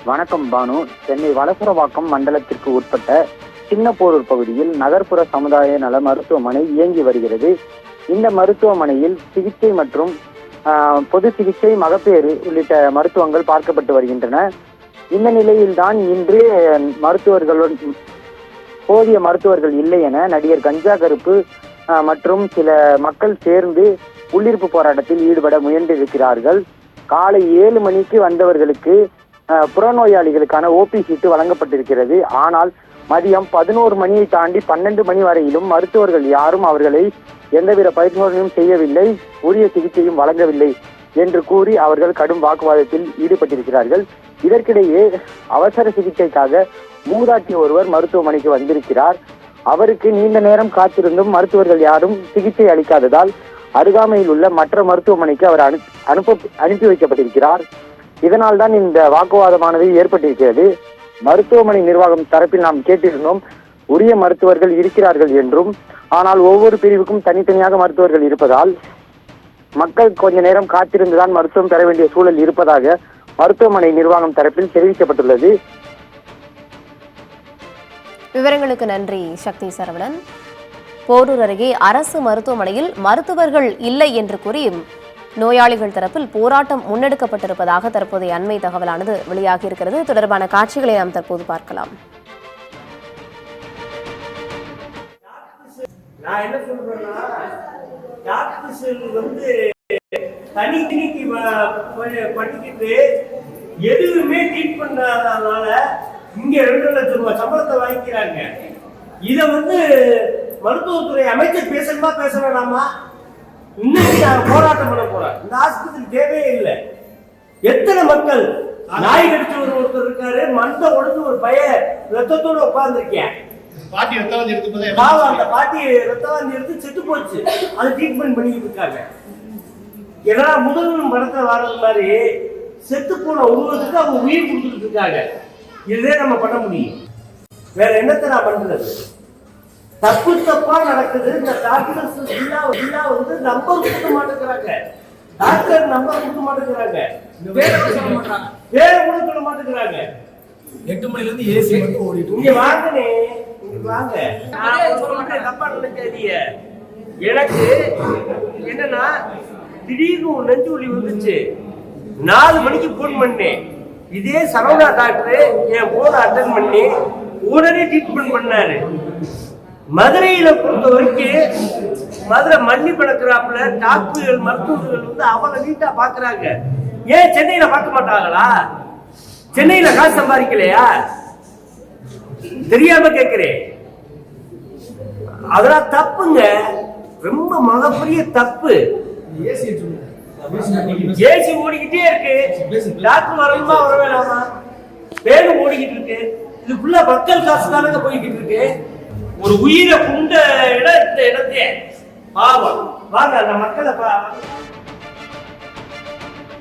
வணக்கம் பானு. சென்னை வலசரவாக்கம் மண்டலத்திற்கு உட்பட்ட சின்னப்போரூர் பகுதியில் நகர்ப்புற சமுதாய நல மருத்துவமனை இயங்கி வருகிறது. இந்த மருத்துவமனையில் சிகிச்சை மற்றும் பொது சிகிச்சை, மகப்பேறு உள்ளிட்ட மருத்துவங்கள் பார்க்கப்பட்டு வருகின்றன. இந்த நிலையில்தான் இன்று போதிய மருத்துவர்கள் இல்லை என நடிகர் கஞ்சா கருப்பு மற்றும் சில மக்கள் சேர்ந்து உள்ளிருப்பு போராட்டத்தில் ஈடுபட முயன்றிருக்கிறார்கள். காலை 7 மணிக்கு வந்தவர்களுக்கு புறநோயாளிகளுக்கான ஓபி சீட்டு வழங்கப்பட்டிருக்கிறது. ஆனால் மதியம் 11 மணியை தாண்டி 12 மணி வரையிலும் மருத்துவர்கள் யாரும் அவர்களை எந்தவித பரிசோதனையும் செய்யவில்லை, உரிய சிகிச்சையும் வழங்கவில்லை என்று கூறி அவர்கள் கடும் வாக்குவாதத்தில் ஈடுபட்டிருக்கிறார்கள். இதற்கிடையே அவசர சிகிச்சைக்காக மூதாட்டி ஒருவர் மருத்துவமனைக்கு வந்திருக்கிறார். அவருக்கு நீண்ட நேரம் காத்திருந்தும் மருத்துவர்கள் யாரும் சிகிச்சை அளிக்காததால் அருகாமையில் உள்ள மற்ற மருத்துவமனைக்கு அவர் அனுப்பி வைக்கப்பட்டிருக்கிறார். இதனால் தான் இந்த வாக்குவாதமானது ஏற்பட்டிருக்கிறது. மருத்துவமனை நிர்வாகம் தரப்பில் நாம் கேட்டிருந்தோம், உரிய மருத்துவர்கள் இருக்கிறார்கள் என்றும், ஆனால் ஒவ்வொரு பிரிவுக்கும் தனித்தனியாக மருத்துவர்கள் இருப்பதால் மக்கள் கொஞ்ச நேரம் காத்திருந்துதான் மருத்துவம் பெற வேண்டிய சூழல் இருப்பதாக மருத்துவமனை நிர்வாகம் தரப்பில் தெரிவிக்கப்பட்டுள்ளது. விவரங்களுக்கு நன்றி சக்தி சரவணன். போரூர் அருகே அரசு மருத்துவமனையில் மருத்துவர்கள் இல்லை என்று கூறி நோயாளிகள் தரப்பில் போராட்டம் முன்னெடுக்கப்பட்டிருப்பதாக தற்போதைய அண்மை தகவலானது வெளியாகி இருக்கிறது. தொடர்பான காட்சிகளை நாம் தற்போது பார்க்கலாம். நான் என்ன சொல்றேன்னா, டாக்டர்ஸ் தனிக்கு படிக்கிட்டு எதுவுமே ட்ரீட் பண்ணாதனால இங்க 2 லட்சம் ரூபாய் சம்பளத்தை வாங்கிக்கிறாங்க. இத மருத்துவத்துறை அமைச்சர் பேசணுமா பேச வேணாமா? இன்னைக்கு நான் போராட்டம் பண்ண போறேன். இந்த ஆஸ்பத்திரி தேவையே இல்லை. எத்தனை மக்கள், நாய் கடிச்சு ஒருத்தர் இருக்காரு, மண்டை உடஞ்சு ஒரு பையன் ரத்தத்தோட உட்கார்ந்துருக்கேன். அந்த பாட்டி ரத்தவாந்தி எடுத்து செத்து போச்சு. அது ட்ரீட்மெண்ட் பண்ணிட்டு இருக்காங்க. ஏன்னா முதல்வன் படத்தை வர்றது மாதிரி செத்து போன உருவத்துக்கு அவங்க உயிர் கொடுத்துட்டு இருக்காங்க. இதே நம்ம பண்ண முடியும். வேற என்னத்தை நான் பண்றது? தப்பா நடக்குது. இந்த டாக்டர்ஸ் நம்பர் கொடுக்க மாட்டேங்கிறாங்க. டாக்டர் நம்பர் கொடுக்க மாட்டேங்கிறாங்க. வேற கூட சொல்ல மாட்டேங்கிறாங்க. 8 மணில இருந்து ஏசி மட்டும் ஓடிட்டு இங்க வாங்கனே, இங்க வாங்க. நான் தப்பா நினைக்காதீங்க. எனக்கு என்னன்னா, திடீர்னு ஒரு நெஞ்சு வலி வந்துச்சு. 4 மணிக்கு போன் பண்ணேன். இதே சரவணா டாக்டர் என் போன அட்டன் பண்ணி உடனே ட்ரீட்மெண்ட் பண்ணாரு. மதுரையில பொறுத்த வரைக்கும் மதுரை மண்ணி பழக்கிறாப்புல டாக்டர்கள், மருத்துவர்கள் அவளை நீட்டா பாக்குறாங்க. ஏன் சென்னையில பார்க்க மாட்டாங்களா? சென்னையில காசு சம்பாதிக்கலையா? தெரியாம கேட்கிறேன். அதெல்லாம் தப்புங்க, ரொம்ப மிகப்பெரிய தப்பு. ஏசி ஓடிக்கிட்டே இருக்கு. டாக்டர் வரணுமா வர வேணாமா? வேணும் ஓடிக்கிட்டு இருக்கு. இதுக்குள்ள மக்கள் காசு தானங்க போய்கிட்டு இருக்கு. ஒரு உயிரை கொண்ட இடத்தை பாவம் வாங்க அந்த மக்களை